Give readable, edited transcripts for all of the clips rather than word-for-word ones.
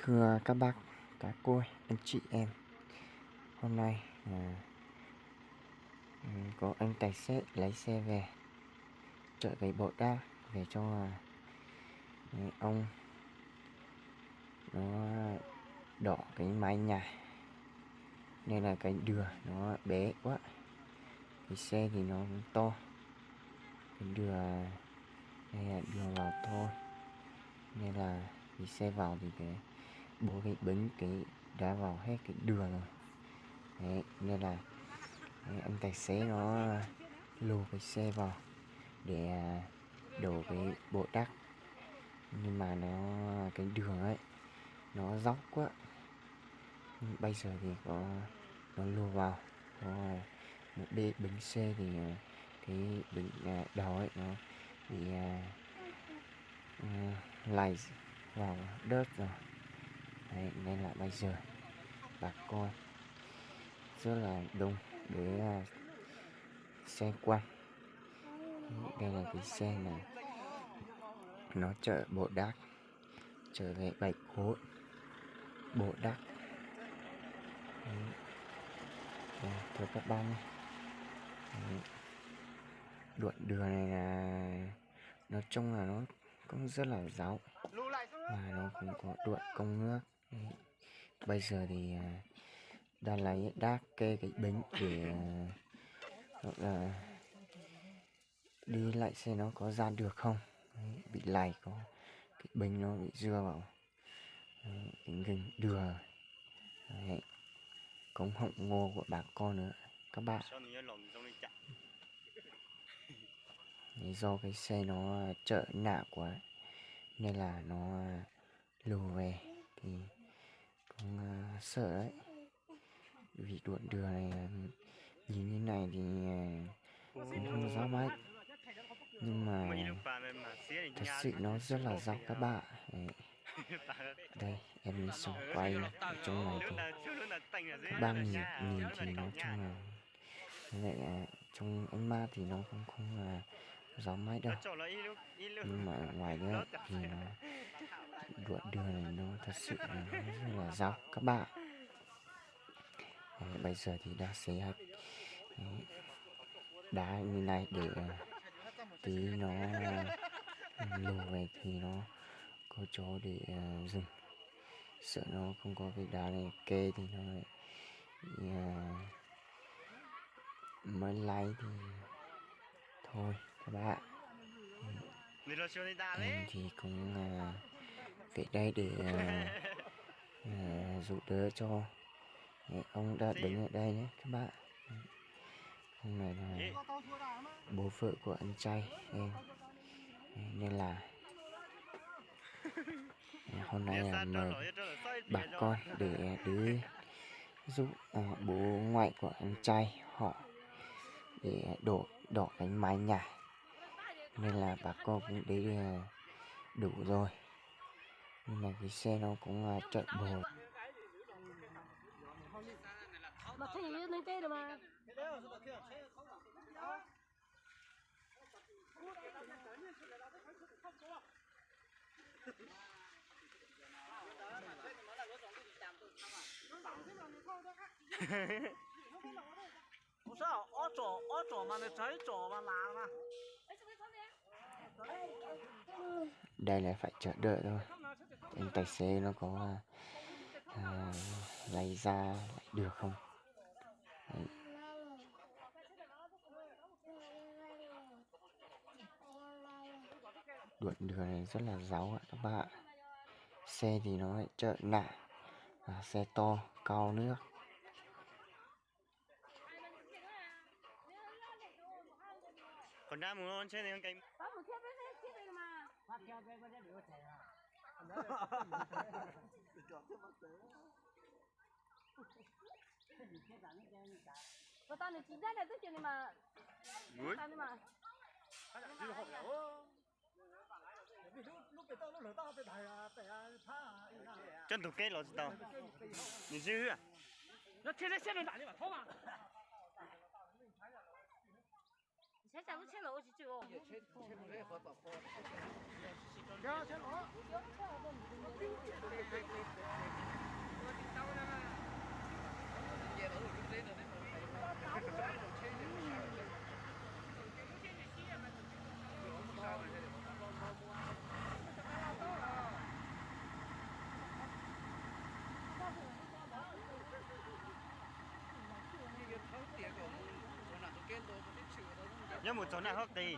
Thưa các bác, các cô, anh chị em, hôm nay có anh tài xế lái xe về chợ Gậy Bộ Đa về cho ông nó đỏ cái mái nhà nên là cái đường nó bé quá, cái xe thì nó cũng to, cái đường này là đường vào thôi nên là cái xe vào thì cái bố cái bánh cái đã vào hết cái đường rồi. Đấy, nên là anh tài xế nó lùa cái xe vào để đổ cái bộ đắc, nhưng mà cái đường ấy nó dốc quá. Bây giờ thì nó lùa vào có một bê bánh xe thì cái bánh đầu ấy nó bị lầy vào đất rồi. Đấy, nên là bây giờ bà con rất là đông để xe quanh. Đây là cái xe này, nó chở bộ đắc trở về Bạch Khối bộ đắc. Thưa các bạn nhé, đoạn đường này là nói chung là nó cũng rất là dốc và nó cũng có đoạn công nước. Đấy. Bây giờ thì đang lấy đá kê cái bánh để là đi lại xe nó có ra được không. Đấy, bị lầy có cái bánh nó bị dưa vào cái gừng đường. Đấy, cũng họng ngô của bà con nữa các bạn. Đấy, do cái xe nó chở nặng quá nên là nó lùa về thì cũng sợ đấy, vì đoạn đường này nhìn như này thì cũng không rõ mấy, nhưng mà thật sự nó rất là dốc các bạn. Đấy. Đây em đi xong quay ở trong này thì các bạn nhìn thì nói chung là lại trong ánh mắt thì nó cũng không là gió máy đâu, nhưng mà ở ngoài nữa thì nó đoạn đường này nó thật sự là nó rất là dốc các bạn. Đấy, bây giờ thì đã xé hết đá như này để tí nó lùa về thì nó có chỗ để dừng, sợ nó không có cái đá này kê thì nó lại mới lấy thì thôi các bạn. Em thì cũng về đây để giúp đỡ cho ông đã đứng ở đây nhé các bạn. Ông này là bố vợ của anh trai em, nên là hôm nay là mời bà con để đi giúp bố ngoại của anh trai họ để đổ cái mái nhà, nên là bà con cũng đi đủ rồi, nhưng mà cái xe nó cũng chạy bồ. Đây là phải chờ đợi thôi, anh tài xế nó có lấy ra lại được không. Đấy. Đoạn đường này rất là giáo ạ các bạn, xe thì nó lại chở nặng và xe to cao nước. Còn ra muốn chơi này cái tao này chỉ ra là tức chuyện mà tao mà chân thủ kết rồi tao nhìn dư à nó thế này xe nó đạn đi mà thôi mà xe sao xe lỗ chỉ chịu nhớ một chỗ nào hấp tì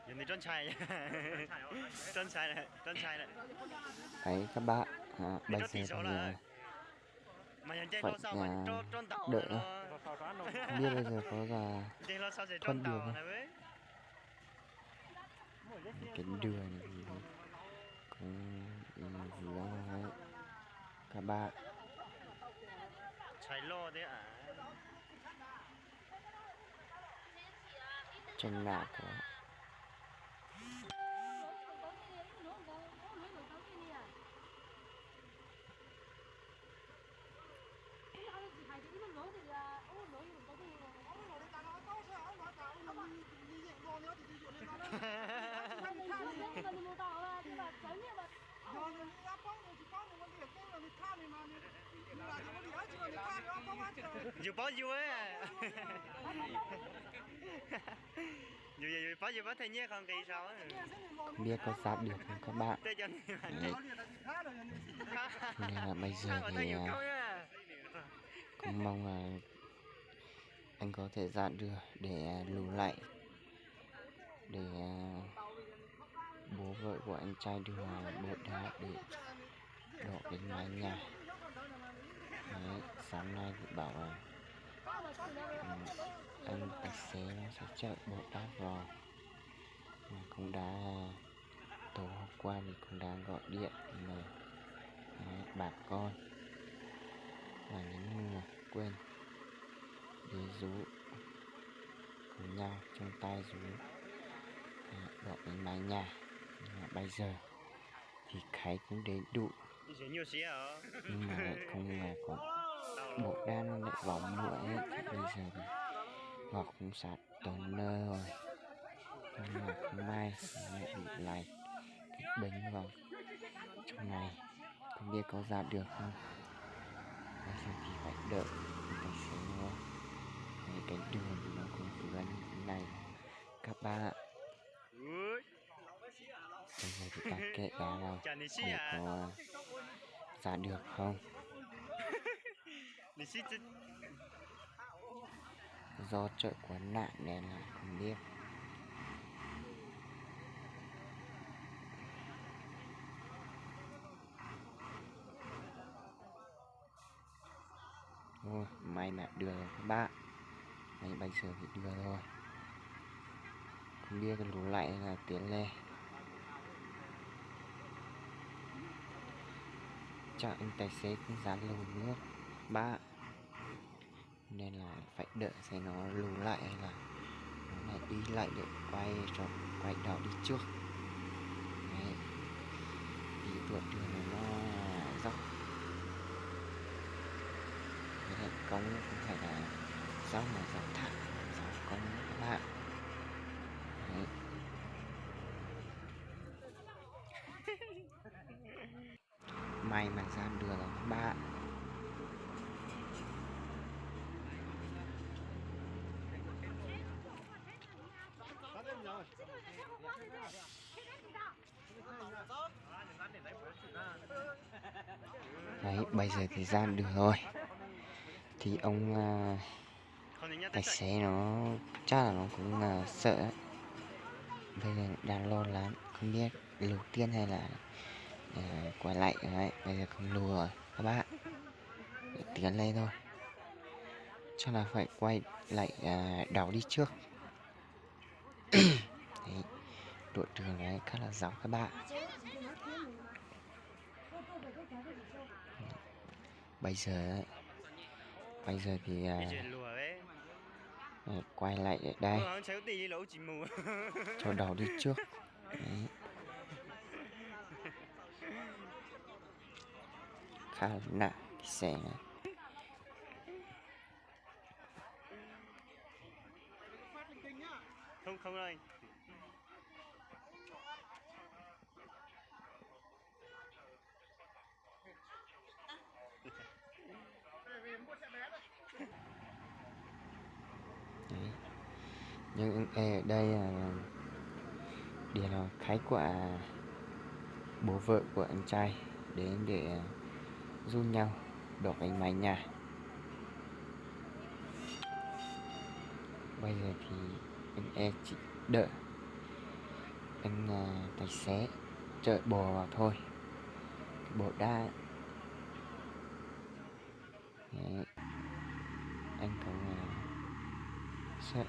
giờ này trốn chạy trốn chạy này Đấy các bạn, bây giờ thì mà nhận chơi phải nó sao mà trốn tàu đợi nó không biết bây giờ có là chơi nó sao sẽ con trốn đường tàu không? này với cái đường thì cũng vừa các bạn chạy lo đấy à trên nào có dù bao nhiêu ấy dù bao nhiêu thấy nhé không kỳ sao không biết có sát được không các bạn. tới chân Đấy. Nên là bây giờ thì cũng mong là anh có thể dạn được để lù lại để bố vợ của anh trai đưa bộ đá để đổ cái mái nhà. Đấy, sáng nay thì bảo là anh tài xế nó sẽ chở bộ đá vào, mà cũng đã tối hôm qua thì cũng đã gọi điện mời bà con và những người quên để rú cùng nhau trong tay rú đổ cái mái nhà. Nhưng mà bây giờ thì khách cũng đến đủ nhưng mà lại không là có bộ đá nó lại vào muộn ấy. Thì bây giờ thì họ cũng sạt tuần nơ rồi nhưng mà không may lại bị lại cái bánh vào trong này, không biết có ra được không. Bây giờ thì phải đợi tài xế nữa. Cái đường thì nó cũng vừa như thế này các bạn ạ. Bây giờ thì ta kệ đá nào phải có ra được không. Do chợ quá nạn nên là không biết. Ôi, may mà đưa rồi các bạn. Đấy, bây giờ thì đưa thôi. Không biết cái lũ lại là tiến lên. Chắc anh tài xế cũng dán lùi nước ba, nên là phải đợi xem nó lù lại hay là nó lại đi lại để quay đầu đi trước. Đấy. Vì đoạn đường này nó dốc, với lại cống cũng phải là dốc mà dốc thẳng, dốc cống các bạn. Đấy. May mà ra được rồi các bạn. Đấy, bây giờ thì ra được rồi. Thì ông tài xế nó chắc là nó cũng sợ ấy. Bây giờ đang lo lắng không biết lù tiên hay là quay lại đấy. Bây giờ không lù rồi các bạn, để tiến lên thôi, chắc là phải quay lại đảo đi trước. Đấy, độ đường này khá là dọc các bạn. Bây giờ thì quay lại ở đây cho đầu đi trước. Đấy. Khá là nặng cái xe này. Không ơi. Đấy. Nhưng ở đây là Đây là khách của bố vợ của anh trai đến để giúp nhau đổ cái mái nhà. Bây giờ thì anh e chỉ đợi anh tài xế chở bò vào thôi. Bộ đá đấy. Anh cũng sợ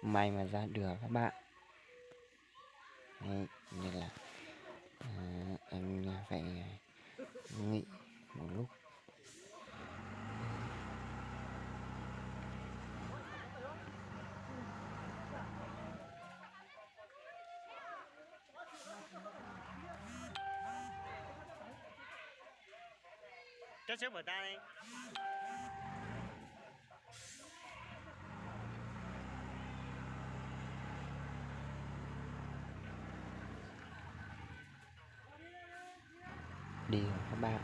may mà ra được các bạn. Đấy, như là anh phải nghỉ một lúc. Cho xếp bờ ta đi. Đi rồi các bạn.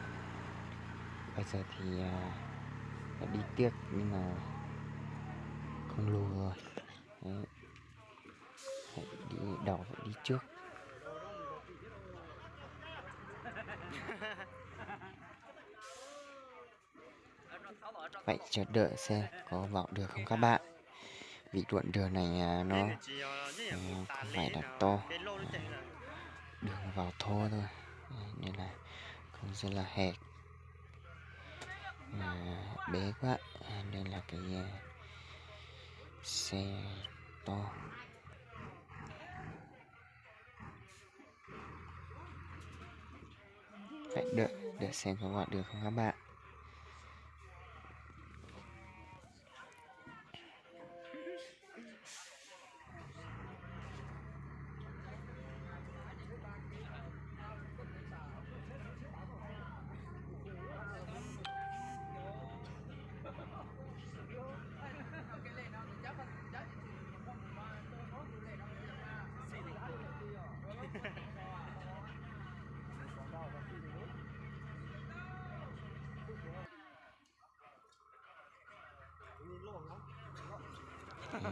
Bây giờ thì đã đi tiếp nhưng mà không lùi rồi. Đấy. Phải đi đầu phải đi trước. Phải chờ đợi xem có vào được không các bạn. Vì đoạn đường này nó không phải là to, đường vào thô thôi. Nên là cũng rất là hẹp, bé quá nên là cái xe to. Phải đợi xem có vào được không các bạn.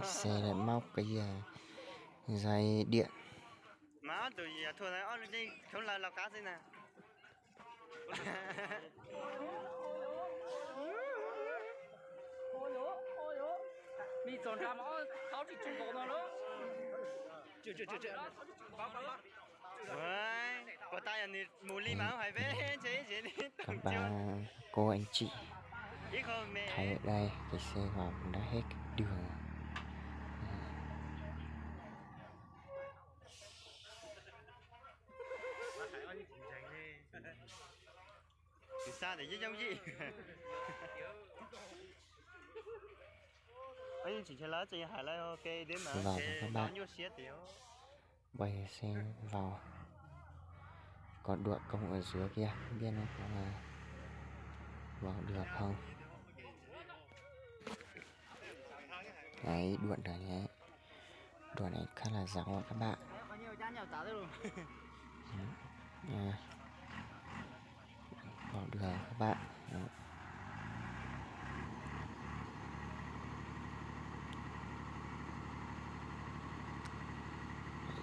Xe lại móc cái dây điện. Má tụi thôi này ăn đi không là cá gì nè. Mì trộn ra máu tháo đi trộn bò nó đó. Chưa. Vậy, có tay anh đi mù ly máu phải về chế đi. Các bà cô anh chị thấy ở đây cái xe vào cũng đã hết cái đường. Từ xa để chứ giống gì. Anh chỉ cho lá chỉ hải lại ok đến mà Vào các bạn. nhiêu xía tiểu. Bây giờ xe vào. Còn đoạn công ở dưới kia không biết nó có là vào được không. Đấy, đoạn này ấy. Đoạn này khá là rộng các bạn. Vào được các bạn. Đấy.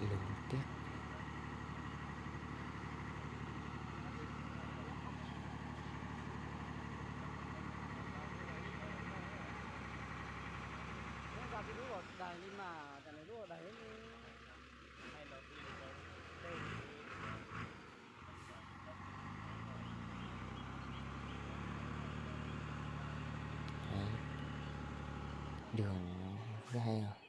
Lùi tiếp. Đấy. Đường nó rất hay rồi.